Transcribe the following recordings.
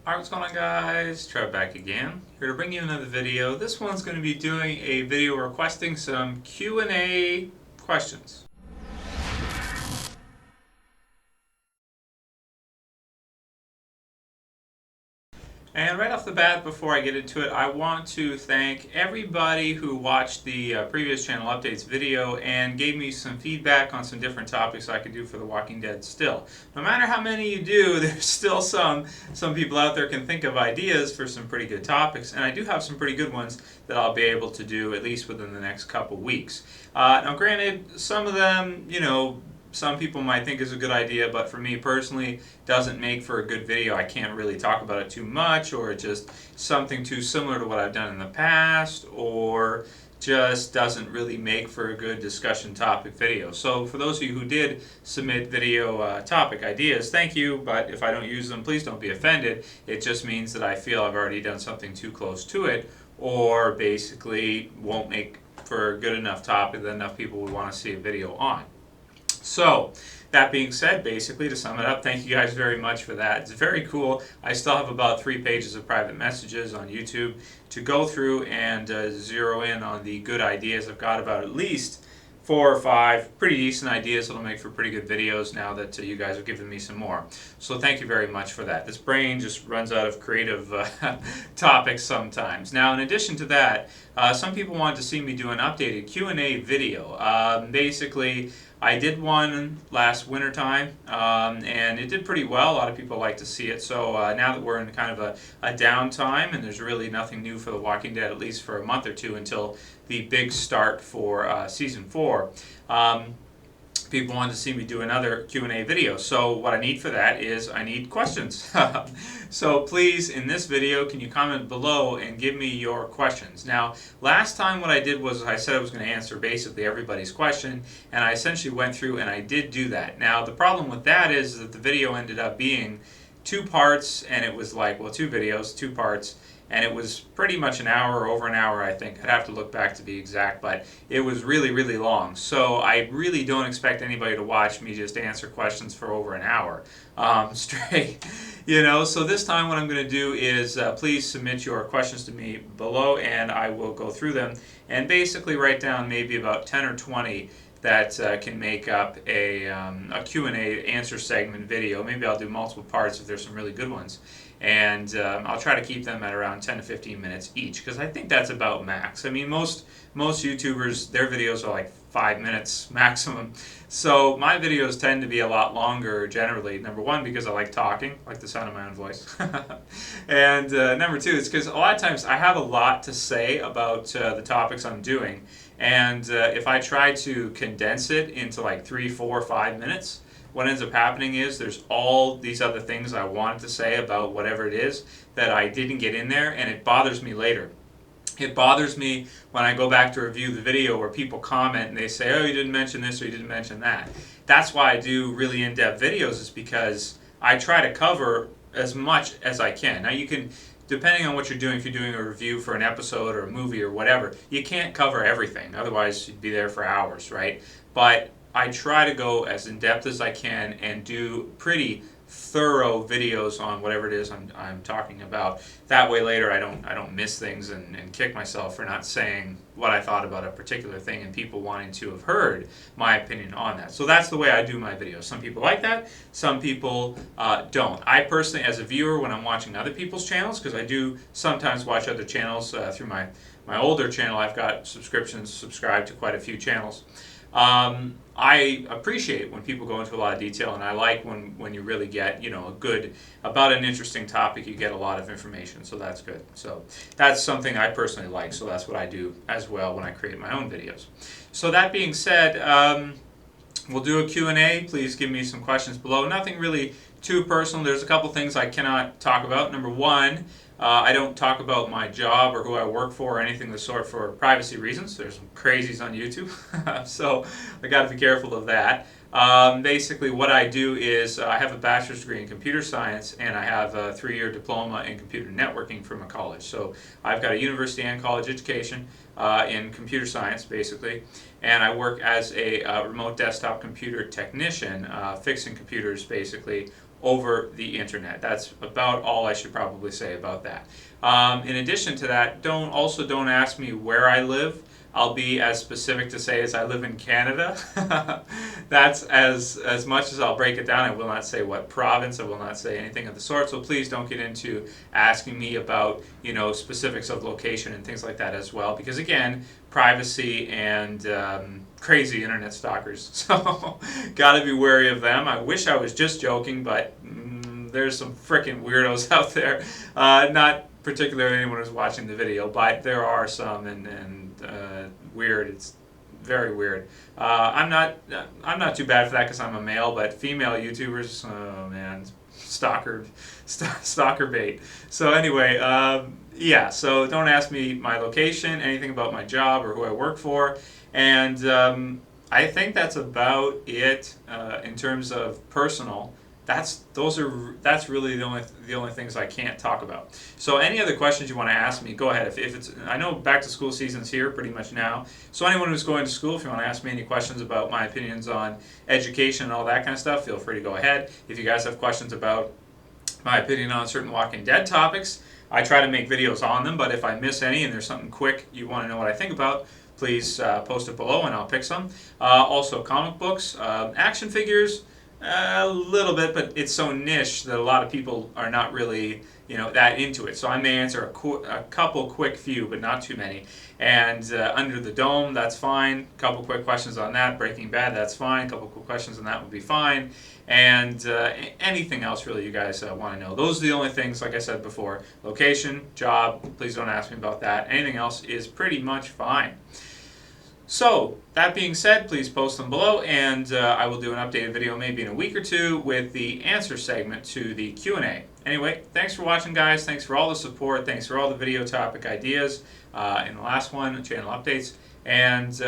Alright, what's going on guys? Trev back again. Here to bring you another video. This one's going to be doing a video requesting some Q&A questions. And right off the bat, before I get into it, I want to thank everybody who watched the previous channel updates video and gave me some feedback on some different topics I could do for The Walking Dead still. No matter how many you do, there's still some people out there can think of ideas for some pretty good topics, and I do have some pretty good ones that I'll be able to do at least within the next couple weeks. Now granted, some of them, some people might think is a good idea, but for me personally, doesn't make for a good video. I can't really talk about it too much, or just something too similar to what I've done in the past, or just doesn't really make for a good discussion topic video. So for those of you who did submit video topic ideas, thank you, but if I don't use them, please don't be offended. It just means that I feel I've already done something too close to it, or basically won't make for a good enough topic that enough people would want to see a video on. So, that being said, basically, to sum it up, thank you guys very much for that. It's very cool. I still have about 3 pages of private messages on YouTube to go through and zero in on the good ideas. I've got about at least 4 or 5 pretty decent ideas that'll make for pretty good videos now that you guys have given me some more. So thank you very much for that. This brain just runs out of creative topics sometimes. Now, in addition to that, some people wanted to see me do an updated Q&A video. Basically, I did one last winter time, and it did pretty well. A lot of people like to see it. So now that we're in kind of a downtime and there's really nothing new for The Walking Dead, at least for a month or two until the big start for Season 4, people wanted to see me do another Q&A video. So what I need for that is I need questions. So please, in this video, can you comment below and give me your questions. Now, last time what I did was I said I was going to answer basically everybody's question, and I essentially went through and I did do that. Now, the problem with that is that the video ended up being 2 parts, and it was like, well, 2 videos, 2 parts, and it was pretty much an hour or over an hour, I think. I'd have to look back to be exact, but it was really, really long. So I really don't expect anybody to watch me just answer questions for over an hour straight. So this time what I'm going to do is please submit your questions to me below, and I will go through them and basically write down maybe about 10 or 20 that can make up a Q&A answer segment video. Maybe I'll do multiple parts if there's some really good ones. And I'll try to keep them at around 10 to 15 minutes each, because I think that's about max. I mean, most YouTubers, their videos are like 5 minutes maximum. So my videos tend to be a lot longer generally. Number one, because I like talking, like the sound of my own voice. And number two, it's because a lot of times I have a lot to say about the topics I'm doing. And if I try to condense it into like 3, 4, 5 minutes, what ends up happening is there's all these other things I wanted to say about whatever it is that I didn't get in there, and it bothers me later. It bothers me when I go back to review the video where people comment and they say, oh, you didn't mention this or you didn't mention that. That's why I do really in-depth videos, is because I try to cover as much as I can. Now you can, depending on what you're doing, if you're doing a review for an episode or a movie or whatever, you can't cover everything. Otherwise you'd be there for hours, right? But I try to go as in-depth as I can and do pretty thorough videos on whatever it is I'm talking about. That way later I don't miss things and kick myself for not saying what I thought about a particular thing and people wanting to have heard my opinion on that. So that's the way I do my videos. Some people like that, some people don't. I personally, as a viewer, when I'm watching other people's channels, because I do sometimes watch other channels through my older channel, I've got subscriptions, subscribed to quite a few channels. I appreciate when people go into a lot of detail, and I like when you really get, a good, about an interesting topic, you get a lot of information, so that's good. So that's something I personally like, so that's what I do as well when I create my own videos. So that being said, we'll do a Q&A. Please give me some questions below. Nothing really too personal. There's a couple things I cannot talk about. Number one, I don't talk about my job or who I work for or anything of the sort for privacy reasons. There's some crazies on YouTube, so I got to be careful of that. Basically, what I do is I have a bachelor's degree in computer science, and I have a 3-year diploma in computer networking from a college. So I've got a university and college education in computer science, basically, and I work as a remote desktop computer technician, fixing computers, basically, over the internet. That's about all I should probably say about that. In addition to that, don't ask me where I live. I'll be as specific to say as I live in Canada. That's as much as I'll break it down. I will not say what province. I will not say anything of the sort. So please don't get into asking me about, you know, specifics of location and things like that as well. Because again, privacy and crazy internet stalkers. So gotta be wary of them. I wish I was just joking, but there's some freaking weirdos out there. Not particularly anyone who's watching the video, but there are some, and weird. It's very weird. I'm not too bad for that because I'm a male, but female YouTubers, oh man, stalker bait. So anyway, yeah. So don't ask me my location, anything about my job or who I work for, and I think that's about it in terms of personal. That's really the only things I can't talk about. So any other questions you want to ask me, go ahead. If it's, I know back to school season's here pretty much now. So anyone who's going to school, if you want to ask me any questions about my opinions on education and all that kind of stuff, feel free to go ahead. If you guys have questions about my opinion on certain Walking Dead topics, I try to make videos on them, but if I miss any and there's something quick you want to know what I think about, please post it below and I'll pick some. Also comic books, action figures, a little bit, but it's so niche that a lot of people are not really, you know, that into it. So I may answer a couple quick few, but not too many. And Under the Dome, that's fine. A couple quick questions on that. Breaking Bad, that's fine. A couple quick questions on that would be fine. And anything else really you guys want to know. Those are the only things, like I said before. Location, job, please don't ask me about that. Anything else is pretty much fine. So, that being said, please post them below, and I will do an updated video maybe in a week or two with the answer segment to the Q&A. Anyway, thanks for watching, guys. Thanks for all the support. Thanks for all the video topic ideas in the last one, channel updates. And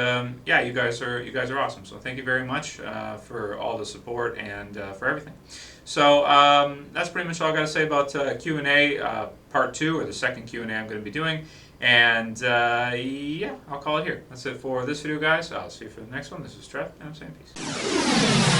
yeah, you guys are awesome. So thank you very much for all the support and for everything. So that's pretty much all I got to say about Q&A part 2, or the second Q&A I'm going to be doing. And yeah, I'll call it here. That's it for this video, guys. I'll see you for the next one. This is Trev, and I'm saying peace.